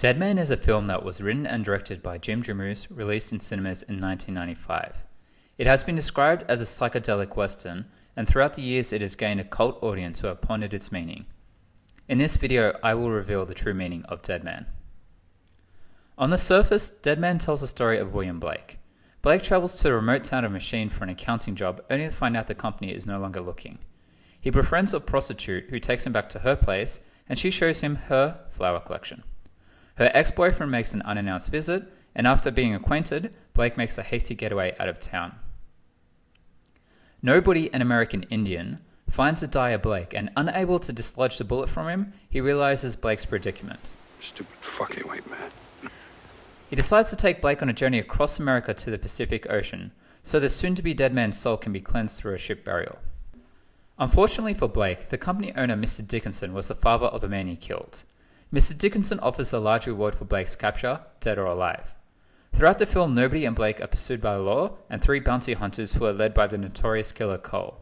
Dead Man is a film that was written and directed by Jim Jarmusch, released in cinemas in 1995. It has been described as a psychedelic western, and throughout the years it has gained a cult audience who have pondered its meaning. In this video, I will reveal the true meaning of Dead Man. On the surface, Dead Man tells the story of William Blake. Blake travels to the remote town of Machine for an accounting job, only to find out the company is no longer looking. He befriends a prostitute who takes him back to her place, and she shows him her flower collection. Her ex-boyfriend makes an unannounced visit, and after being acquainted, Blake makes a hasty getaway out of town. Nobody, an American Indian, finds the dire Blake, and unable to dislodge the bullet from him, he realizes Blake's predicament. Stupid fucking white man. He decides to take Blake on a journey across America to the Pacific Ocean, so the soon-to-be dead man's soul can be cleansed through a ship burial. Unfortunately for Blake, the company owner Mr Dickinson was the father of the man he killed. Mr Dickinson offers a large reward for Blake's capture, dead or alive. Throughout the film, Nobody and Blake are pursued by the law and three bounty hunters who are led by the notorious killer Cole.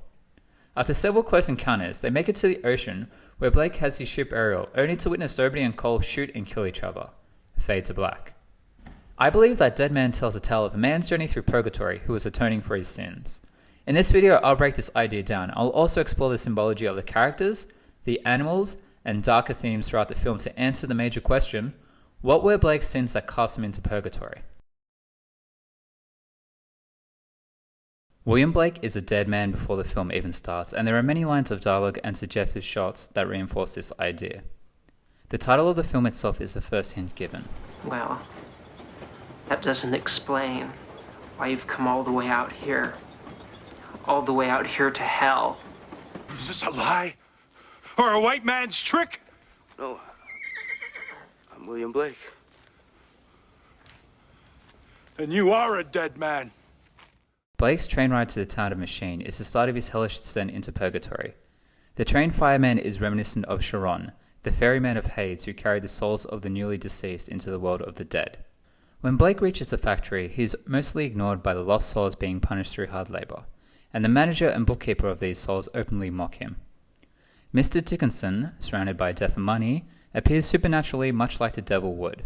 After several close encounters, they make it to the ocean, where Blake has his ship burial, only to witness Nobody and Cole shoot and kill each other. Fade to black. I believe that Dead Man tells a tale of a man's journey through Purgatory who is atoning for his sins. In this video, I'll break this idea down. I'll also explore the symbology of the characters, the animals, and darker themes throughout the film to answer the major question, what were Blake's sins that cast him into Purgatory? William Blake is a dead man before the film even starts, and there are many lines of dialogue and suggestive shots that reinforce this idea. The title of the film itself is the first hint given. Well, that doesn't explain why you've come all the way out here. All the way out here to hell. Is this a lie? Or a white man's trick? No, I'm William Blake. And you are a dead man. Blake's train ride to the town of Machine is the start of his hellish descent into Purgatory. The train fireman is reminiscent of Charon, the ferryman of Hades who carried the souls of the newly deceased into the world of the dead. When Blake reaches the factory, he is mostly ignored by the lost souls being punished through hard labor, and the manager and bookkeeper of these souls openly mock him. Mr Dickinson, surrounded by death and money, appears supernaturally much like the devil would.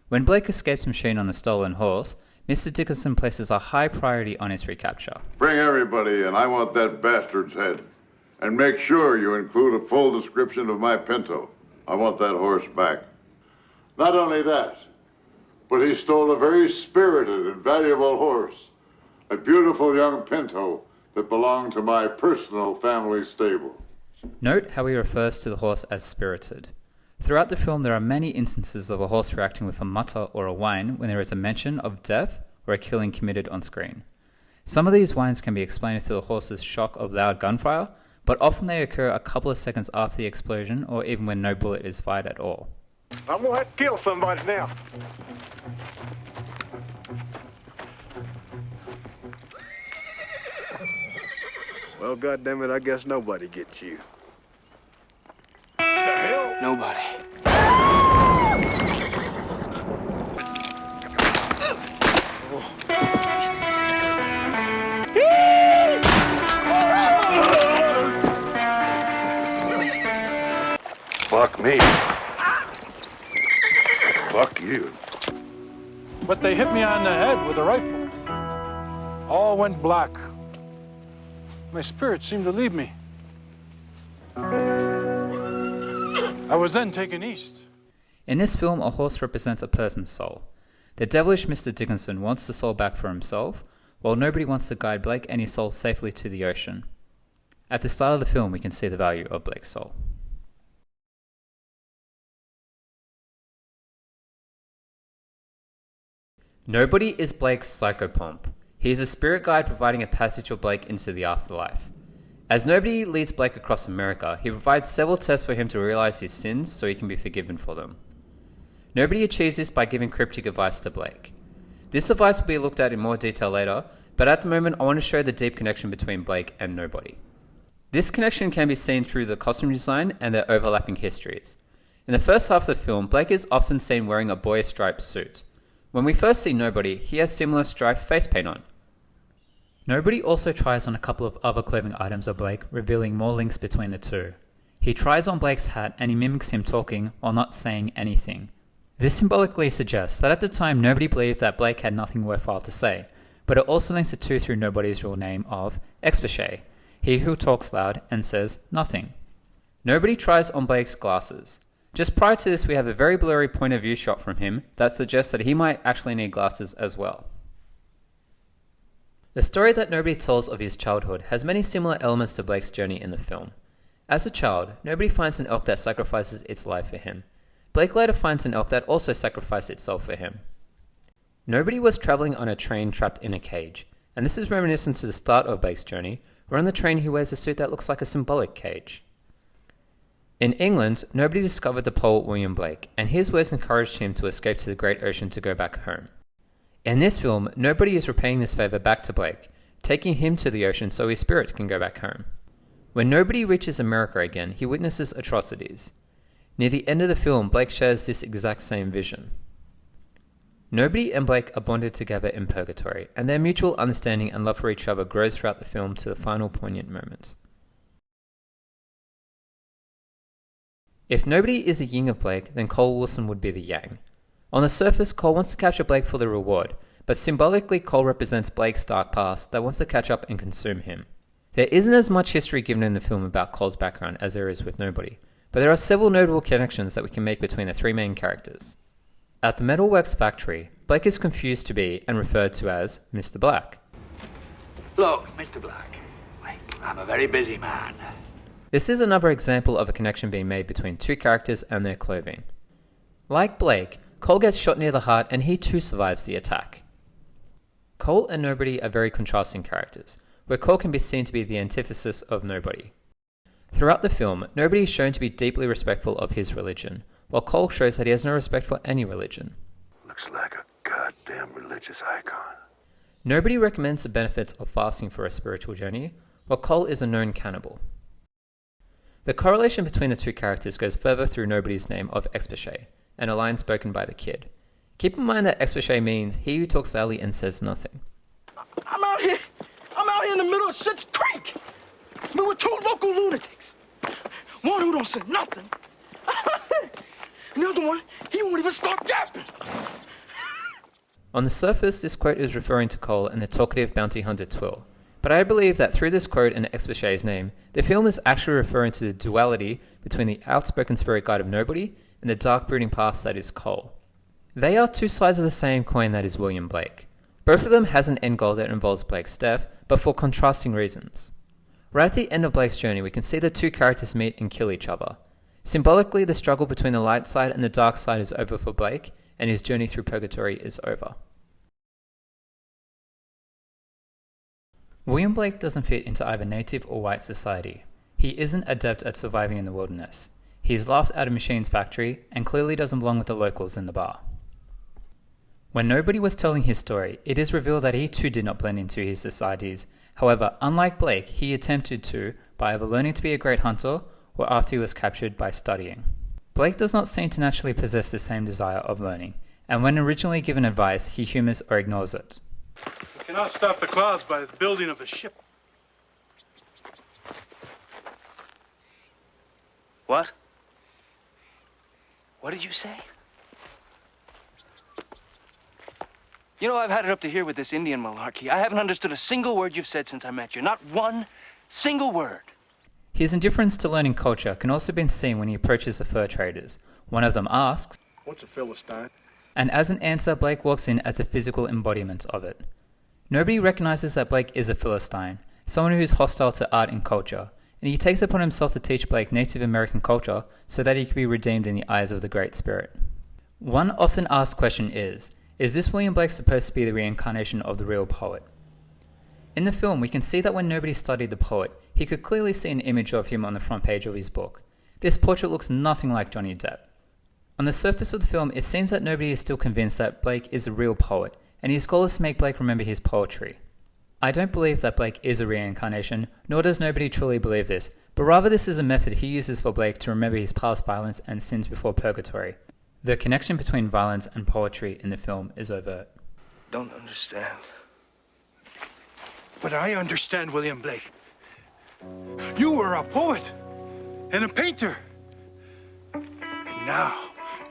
When Blake escapes Machine on a stolen horse, Mr Dickinson places a high priority on his recapture. Bring everybody in. I want that bastard's head. And make sure you include a full description of my pinto. I want that horse back. Not only that, but he stole a very spirited and valuable horse, a beautiful young pinto that belonged to my personal family stable. Note how he refers to the horse as spirited. Throughout the film, there are many instances of a horse reacting with a mutter or a whine when there is a mention of death or a killing committed on screen. Some of these whines can be explained through the horse's shock of loud gunfire, but often they occur a couple of seconds after the explosion or even when no bullet is fired at all. I'm gonna have to kill somebody now. Well, goddammit, I guess nobody gets you. The hell? Nobody. Fuck me. Fuck you. But they hit me on the head with a rifle. All went black. My spirit seemed to leave me. I was then taken east. In this film, a horse represents a person's soul. The devilish Mr Dickinson wants the soul back for himself, while nobody wants to guide Blake and his soul safely to the ocean. At the start of the film, we can see the value of Blake's soul. Nobody is Blake's psychopomp. He is a spirit guide providing a passage for Blake into the afterlife. As Nobody leads Blake across America, he provides several tests for him to realize his sins so he can be forgiven for them. Nobody achieves this by giving cryptic advice to Blake. This advice will be looked at in more detail later, but at the moment I want to show the deep connection between Blake and Nobody. This connection can be seen through the costume design and their overlapping histories. In the first half of the film, Blake is often seen wearing a boyish striped suit. When we first see Nobody, he has similar striped face paint on. Nobody also tries on a couple of other clothing items of Blake, revealing more links between the two. He tries on Blake's hat and he mimics him talking while not saying anything. This symbolically suggests that at the time nobody believed that Blake had nothing worthwhile to say, but it also links the two through nobody's real name of Expiche, he who talks loud and says nothing. Nobody tries on Blake's glasses. Just prior to this we have a very blurry point of view shot from him that suggests that he might actually need glasses as well. The story that nobody tells of his childhood has many similar elements to Blake's journey in the film. As a child, nobody finds an elk that sacrifices its life for him. Blake later finds an elk that also sacrificed itself for him. Nobody was travelling on a train trapped in a cage, and this is reminiscent to the start of Blake's journey, where on the train he wears a suit that looks like a symbolic cage. In England, nobody discovered the poet William Blake, and his words encouraged him to escape to the great ocean to go back home. In this film, nobody is repaying this favour back to Blake, taking him to the ocean so his spirit can go back home. When nobody reaches America again, he witnesses atrocities. Near the end of the film, Blake shares this exact same vision. Nobody and Blake are bonded together in Purgatory, and their mutual understanding and love for each other grows throughout the film to the final poignant moments. If nobody is the yin of Blake, then Cole Wilson would be the yang. On the surface, Cole wants to capture Blake for the reward, but symbolically Cole represents Blake's dark past that wants to catch up and consume him. There isn't as much history given in the film about Cole's background as there is with Nobody, but there are several notable connections that we can make between the three main characters. At the metalworks factory, Blake is confused to be and referred to as Mr. Black. Look, Mr. Black, I'm a very busy man. This is another example of a connection being made between two characters and their clothing. Like Blake, Cole gets shot near the heart and he too survives the attack. Cole and Nobody are very contrasting characters, where Cole can be seen to be the antithesis of Nobody. Throughout the film, Nobody is shown to be deeply respectful of his religion, while Cole shows that he has no respect for any religion. Looks like a goddamn religious icon. Nobody recommends the benefits of fasting for a spiritual journey, while Cole is a known cannibal. The correlation between the two characters goes further through Nobody's name of Expiche, and a line spoken by the kid. Keep in mind that Expiche means he who talks loudly and says nothing. I'm out here in the middle of Schitt's Creek. We were two local lunatics. One who don't say nothing. And the other one, he won't even stop yapping. On the surface, this quote is referring to Cole and the talkative bounty hunter Twill, but I believe that through this quote and Expiche's name, the film is actually referring to the duality between the outspoken spirit guide of Nobody and the dark brooding past that is Cole. They are two sides of the same coin that is William Blake. Both of them has an end goal that involves Blake's death, but for contrasting reasons. Right at the end of Blake's journey, we can see the two characters meet and kill each other. Symbolically, the struggle between the light side and the dark side is over for Blake, and his journey through Purgatory is over. William Blake doesn't fit into either native or white society. He isn't adept at surviving in the wilderness. He is laughed out of Machine's factory, and clearly doesn't belong with the locals in the bar. When Nobody was telling his story, it is revealed that he too did not blend into his societies. However, unlike Blake, he attempted to by either learning to be a great hunter or after he was captured by studying. Blake does not seem to naturally possess the same desire of learning, and when originally given advice, he humours or ignores it. We cannot stop the clouds by the building of a ship. What? What did you say? You know, I've had it up to here with this Indian malarkey. I haven't understood a single word you've said since I met you. Not one single word. His indifference to learning culture can also be seen when he approaches the fur traders. One of them asks, What's a philistine? and as an answer, Blake walks in as a physical embodiment of it. Nobody recognizes that Blake is a Philistine, someone who is hostile to art and culture, and he takes upon himself to teach Blake Native American culture so that he can be redeemed in the eyes of the Great Spirit. One often asked question is this William Blake supposed to be the reincarnation of the real poet? In the film, we can see that when Nobody studied the poet, he could clearly see an image of him on the front page of his book. This portrait looks nothing like Johnny Depp. On the surface of the film, it seems that Nobody is still convinced that Blake is a real poet, and his goal is to make Blake remember his poetry. I don't believe that Blake is a reincarnation, nor does Nobody truly believe this, but rather this is a method he uses for Blake to remember his past violence and sins before Purgatory. The connection between violence and poetry in the film is overt. Don't understand. But I understand, William Blake. You were a poet and a painter. And now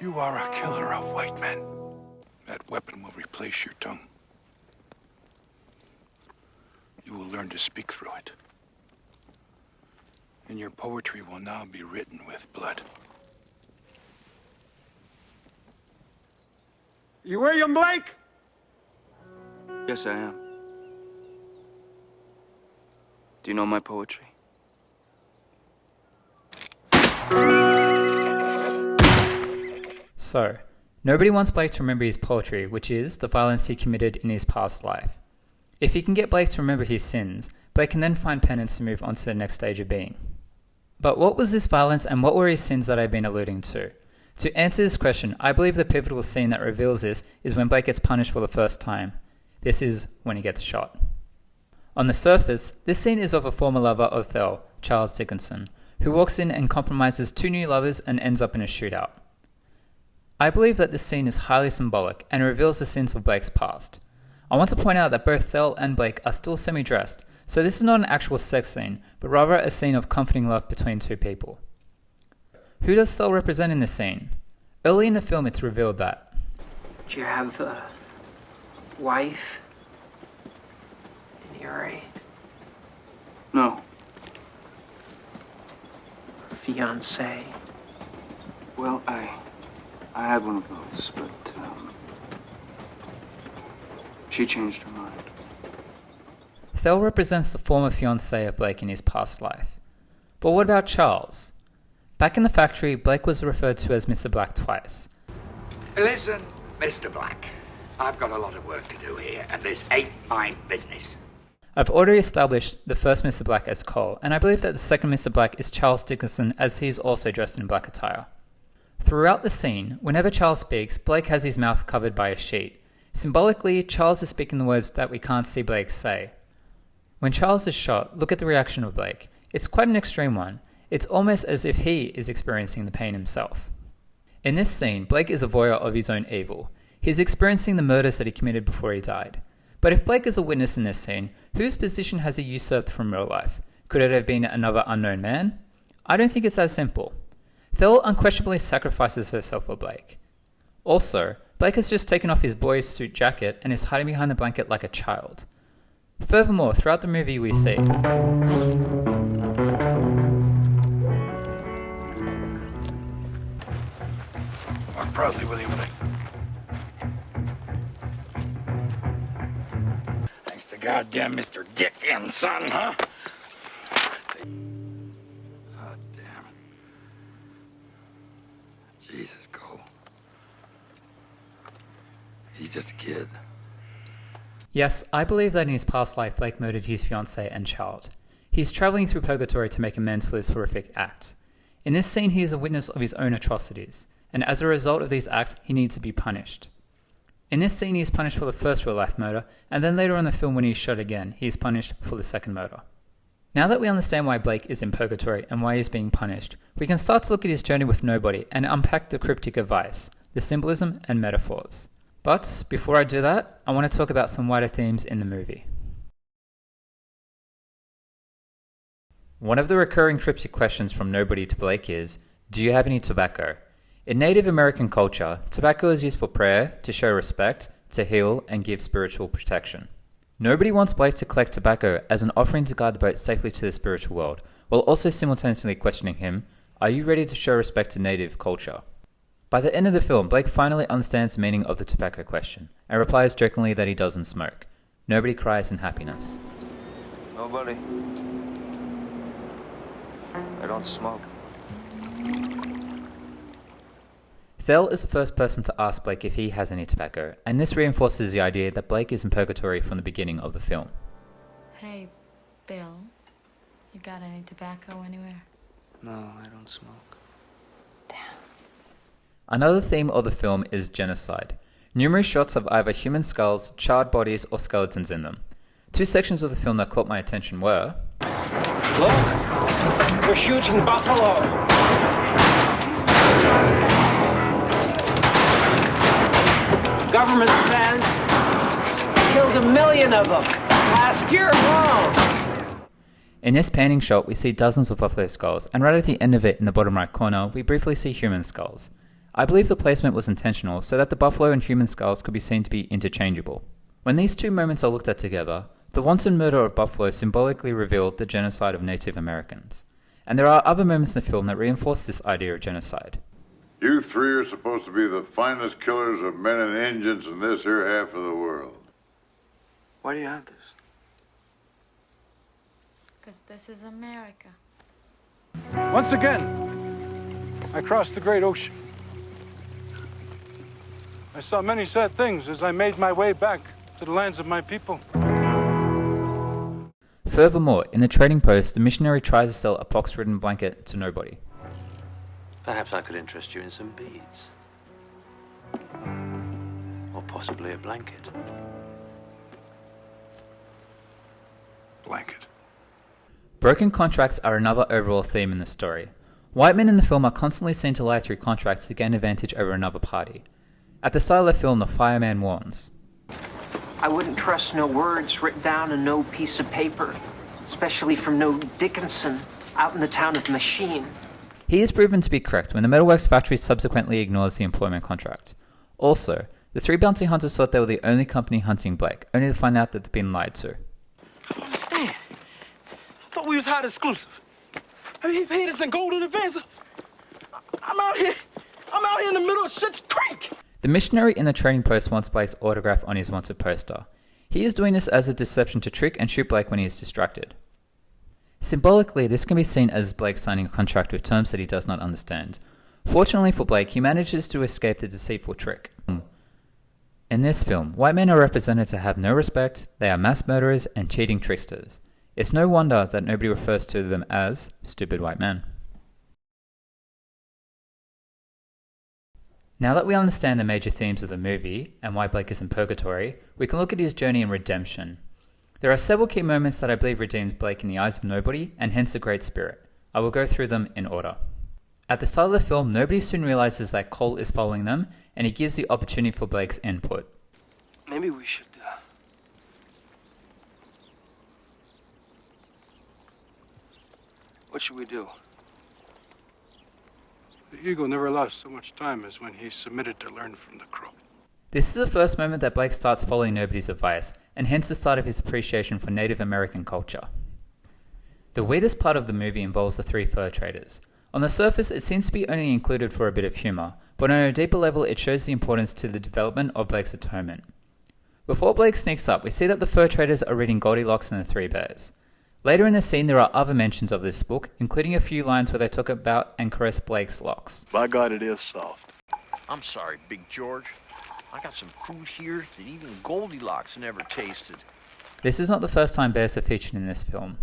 You are a killer of white men. That weapon will replace your tongue. You will learn to speak through it. And your poetry will now be written with blood. You William Blake? Yes, I am. Do you know my poetry? So, nobody wants Blake to remember his poetry, which is the violence he committed in his past life. If he can get Blake to remember his sins, Blake can then find penance to move on to the next stage of being. But what was this violence and what were his sins that I've been alluding to? To answer this question, I believe the pivotal scene that reveals this is when Blake gets punished for the first time. This is when he gets shot. On the surface, this scene is of a former lover of Thel, Charles Dickinson, who walks in and compromises two new lovers and ends up in a shootout. I believe that this scene is highly symbolic and reveals the sins of Blake's past. I want to point out that both Thel and Blake are still semi-dressed, so this is not an actual sex scene, but rather a scene of comforting love between two people. Who does Thel represent in this scene? Early in the film it's revealed that. Do you have a wife in Erie? No. Fiancé? Well, I had one of those, but she changed her mind. Thel represents the former fiancé of Blake in his past life. But what about Charles? Back in the factory, Blake was referred to as Mr. Black twice. Listen, Mr. Black, I've got a lot of work to do here, and this ain't my business. I've already established the first Mr. Black as Cole, and I believe that the second Mr. Black is Charles Dickinson, as he's also dressed in black attire. Throughout the scene, whenever Charles speaks, Blake has his mouth covered by a sheet. Symbolically, Charles is speaking the words that we can't see Blake say. When Charles is shot, look at the reaction of Blake. It's quite an extreme one. It's almost as if he is experiencing the pain himself. In this scene, Blake is a voyeur of his own evil. He's experiencing the murders that he committed before he died. But if Blake is a witness in this scene, whose position has he usurped from real life? Could it have been another unknown man? I don't think it's as simple. Thel unquestionably sacrifices herself for Blake. Also, Blake has just taken off his boy's suit jacket and is hiding behind the blanket like a child. Furthermore, throughout the movie we see Walk proudly, William Blake. Thanks to goddamn Mr. Dickinson, huh? God damn it. Jesus, Cole. He's just a kid. Yes, I believe that in his past life Blake murdered his fiancée and child. He's travelling through Purgatory to make amends for this horrific act. In this scene he is a witness of his own atrocities, and as a result of these acts he needs to be punished. In this scene he is punished for the first real-life murder, and then later in the film when he is shot again, he is punished for the second murder. Now that we understand why Blake is in Purgatory and why he is being punished, we can start to look at his journey with nobody and unpack the cryptic advice, the symbolism and metaphors. But before I do that, I want to talk about some wider themes in the movie. One of the recurring cryptic questions from nobody to Blake is, do you have any tobacco? In Native American culture, tobacco is used for prayer, to show respect, to heal, and give spiritual protection. Nobody wants Blake to collect tobacco as an offering to guide the boat safely to the spiritual world, while also simultaneously questioning him, are you ready to show respect to Native culture? By the end of the film, Blake finally understands the meaning of the tobacco question, and replies jokingly that he doesn't smoke. Nobody cries in happiness. Nobody. I don't smoke. Thel is the first person to ask Blake if he has any tobacco, and this reinforces the idea that Blake is in Purgatory from the beginning of the film. Hey, Bill, you got any tobacco anywhere? No, I don't smoke. Another theme of the film is genocide. Numerous shots of either human skulls, charred bodies, or skeletons in them. Two sections of the film that caught my attention were... Look! They're shooting buffalo! Government says killed 1 million of them last year alone! In this panning shot, we see dozens of buffalo skulls, and right at the end of it in the bottom right corner, we briefly see human skulls. I believe the placement was intentional so that the buffalo and human skulls could be seen to be interchangeable. When these two moments are looked at together, the wanton murder of buffalo symbolically revealed the genocide of Native Americans. And there are other moments in the film that reinforce this idea of genocide. You three are supposed to be the finest killers of men and Indians in this here half of the world. Why do you have this? Because this is America. Once again, I crossed the great ocean. I saw many sad things as I made my way back to the lands of my people. Furthermore, in the trading post, the missionary tries to sell a pox-ridden blanket to nobody. Perhaps I could interest you in some beads. Or possibly a blanket. Blanket. Broken contracts are another overall theme in the story. White men in the film are constantly seen to lie through contracts to gain advantage over another party. At the start of the film, the fireman warns, I wouldn't trust no words written down on no piece of paper, especially from no Dickinson out in the town of Machine. He is proven to be correct when the metalworks factory subsequently ignores the employment contract. Also, the three bounty hunters thought they were the only company hunting Blake, only to find out that they'd been lied to. I don't understand. I thought we was hired exclusive. I mean, he paid us in gold in advance. I'm out here in the middle of Shit's Creek. The missionary in the trading post wants Blake's autograph on his wanted poster. He is doing this as a deception to trick and shoot Blake when he is distracted. Symbolically, this can be seen as Blake signing a contract with terms that he does not understand. Fortunately for Blake, he manages to escape the deceitful trick. In this film, white men are represented to have no respect, they are mass murderers and cheating tricksters. It's no wonder that nobody refers to them as stupid white men. Now that we understand the major themes of the movie and why Blake is in Purgatory, we can look at his journey in redemption. There are several key moments that I believe redeemed Blake in the eyes of nobody and hence the Great Spirit. I will go through them in order. At the start of the film, nobody soon realizes that Cole is following them and he gives the opportunity for Blake's input. Maybe we should, What should we do? The eagle never lost so much time as when he submitted to learn from the crow. This is the first moment that Blake starts following nobody's advice, and hence the start of his appreciation for Native American culture. The weirdest part of the movie involves the three fur traders. On the surface, it seems to be only included for a bit of humour, but on a deeper level it shows the importance to the development of Blake's atonement. Before Blake sneaks up, we see that the fur traders are reading Goldilocks and the Three Bears. Later in the scene there are other mentions of this book, including a few lines where they talk about and caress Blake's locks. By God, it is soft. I'm sorry, Big George. I got some food here that even Goldilocks never tasted. This is not the first time bears are featured in this film.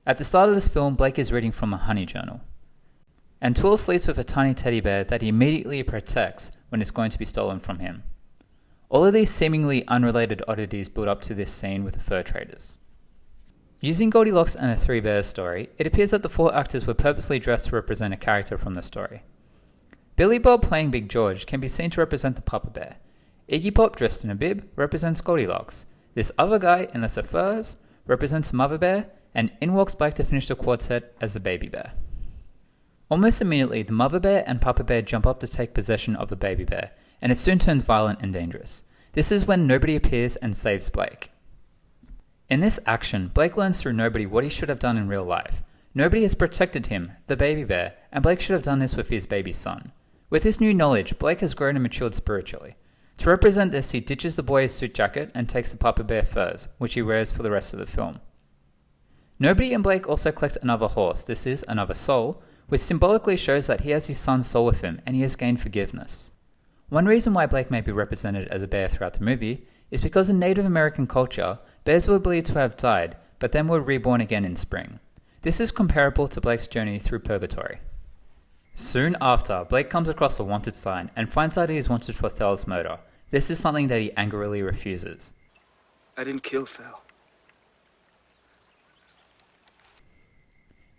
At the start of this film, Blake is reading from a honey journal. And Toole sleeps with a tiny teddy bear that he immediately protects when it's going to be stolen from him. All of these seemingly unrelated oddities build up to this scene with the fur traders. Using Goldilocks and the Three Bears story, it appears that the four actors were purposely dressed to represent a character from the story. Billy Bob playing Big George can be seen to represent the Papa Bear. Iggy Pop dressed in a bib represents Goldilocks. This other guy in lesser furs represents Mother Bear, and in walks Blake to finish the quartet as the Baby Bear. Almost immediately, the Mother Bear and Papa Bear jump up to take possession of the Baby Bear, and it soon turns violent and dangerous. This is when nobody appears and saves Blake. In this action, Blake learns through nobody what he should have done in real life. Nobody has protected him, the baby bear, and Blake should have done this with his baby son. With this new knowledge, Blake has grown and matured spiritually. To represent this, he ditches the boy's suit jacket and takes the Papa Bear furs, which he wears for the rest of the film. Nobody and Blake also collect another horse, this is, another soul, which symbolically shows that he has his son's soul with him and he has gained forgiveness. One reason why Blake may be represented as a bear throughout the movie is because in Native American culture, bears were believed to have died, but then were reborn again in spring. This is comparable to Blake's journey through Purgatory. Soon after, Blake comes across a wanted sign and finds out he is wanted for Thel's murder. This is something that he angrily refuses. I didn't kill Thel.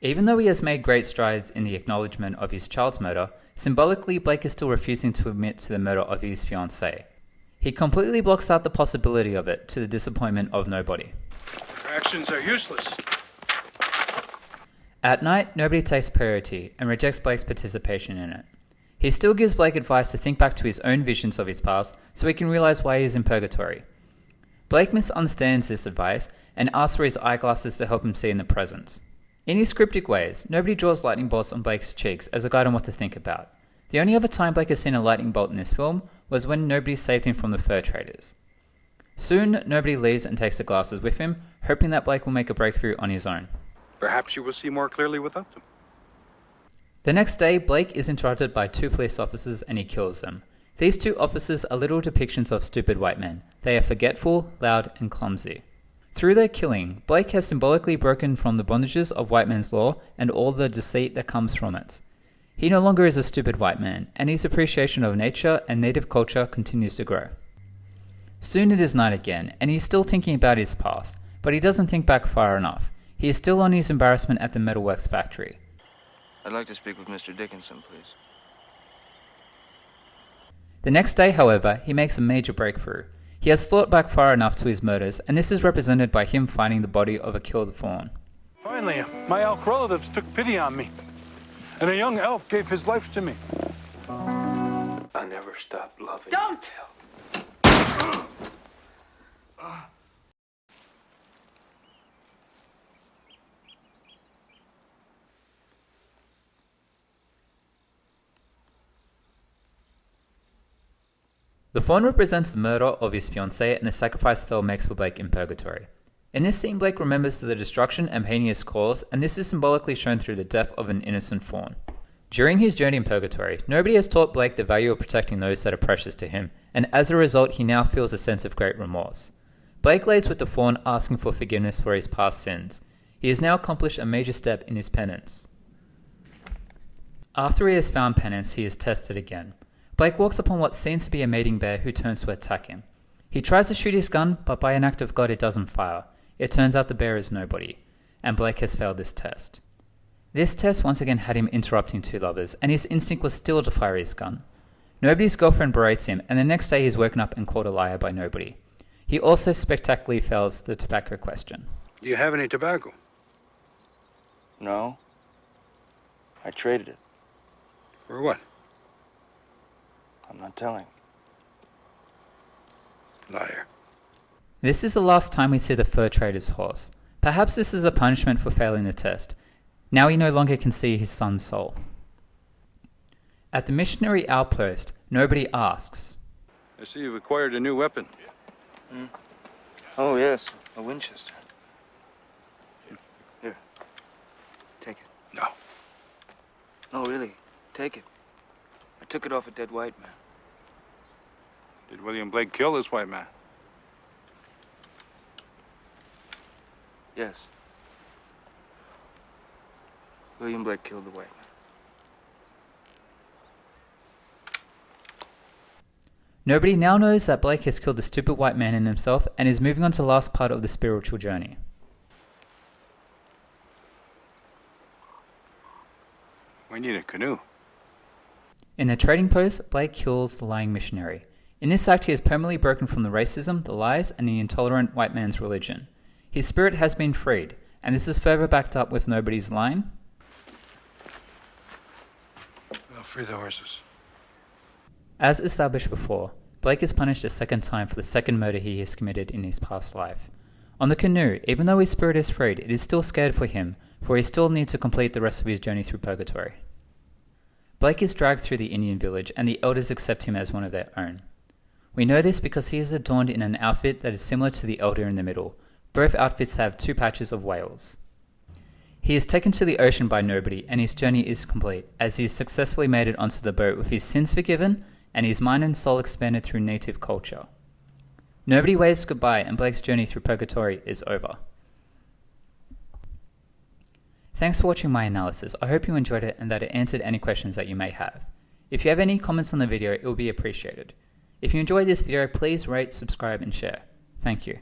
Even though he has made great strides in the acknowledgement of his child's murder, symbolically Blake is still refusing to admit to the murder of his fiancée. He completely blocks out the possibility of it to the disappointment of nobody. Your actions are useless. At night, nobody takes peyote and rejects Blake's participation in it. He still gives Blake advice to think back to his own visions of his past so he can realize why he is in purgatory. Blake misunderstands this advice and asks for his eyeglasses to help him see in the present. In his cryptic ways, nobody draws lightning bolts on Blake's cheeks as a guide on what to think about. The only other time Blake has seen a lightning bolt in this film was when nobody saved him from the fur traders. Soon, nobody leaves and takes the glasses with him, hoping that Blake will make a breakthrough on his own. Perhaps you will see more clearly without them. The next day, Blake is interrupted by 2 police officers and he kills them. These 2 officers are little depictions of stupid white men. They are forgetful, loud, and clumsy. Through their killing, Blake has symbolically broken from the bondages of white man's law and all the deceit that comes from it. He no longer is a stupid white man, and his appreciation of nature and native culture continues to grow. Soon it is night again, and he's still thinking about his past, but he doesn't think back far enough. He is still on his embarrassment at the metalworks factory. I'd like to speak with Mr. Dickinson, please. The next day, however, he makes a major breakthrough. He has thought back far enough to his murders, and this is represented by him finding the body of a killed fawn. Finally, my elk relatives took pity on me, and a young elk gave his life to me. I never stopped loving Don't! The fawn represents the murder of his fiancée and the sacrifice Thel makes for Blake in purgatory. In this scene, Blake remembers the destruction and pain he has caused, and this is symbolically shown through the death of an innocent fawn. During his journey in purgatory, nobody has taught Blake the value of protecting those that are precious to him, and as a result he now feels a sense of great remorse. Blake lays with the fawn asking for forgiveness for his past sins. He has now accomplished a major step in his penance. After he has found penance, he is tested again. Blake walks upon what seems to be a mating bear who turns to attack him. He tries to shoot his gun, but by an act of God it doesn't fire. It turns out the bear is nobody, and Blake has failed this test. This test once again had him interrupting 2 lovers, and his instinct was still to fire his gun. Nobody's girlfriend berates him, and the next day he's woken up and called a liar by nobody. He also spectacularly fails the tobacco question. Do you have any tobacco? No. I traded it. For what? I'm not telling. Liar. This is the last time we see the fur trader's horse. Perhaps this is a punishment for failing the test. Now he no longer can see his son's soul. At the missionary outpost, nobody asks. I see you've acquired a new weapon. Oh, yes. A Winchester. Here. Take it. No. No, really. Take it. I took it off a dead white man. Did William Blake kill this white man? Yes. William Blake killed the white man. Nobody now knows that Blake has killed the stupid white man in himself and is moving on to the last part of the spiritual journey. We need a canoe. In the trading post, Blake kills the lying missionary. In this act, he has permanently broken from the racism, the lies, and the intolerant white man's religion. His spirit has been freed, and this is further backed up with nobody's line. I'll free the horses. As established before, Blake is punished a second time for the second murder he has committed in his past life. On the canoe, even though his spirit is freed, it is still scared for him, for he still needs to complete the rest of his journey through purgatory. Blake is dragged through the Indian village, and the elders accept him as one of their own. We know this because he is adorned in an outfit that is similar to the elder in the middle. Both outfits have 2 patches of whales. He is taken to the ocean by nobody, and his journey is complete, as he has successfully made it onto the boat with his sins forgiven, and his mind and soul expanded through native culture. Nobody waves goodbye, and Blake's journey through purgatory is over. Thanks for watching my analysis. I hope you enjoyed it and that it answered any questions that you may have. If you have any comments on the video, it will be appreciated. If you enjoyed this video, please rate, subscribe, and share. Thank you.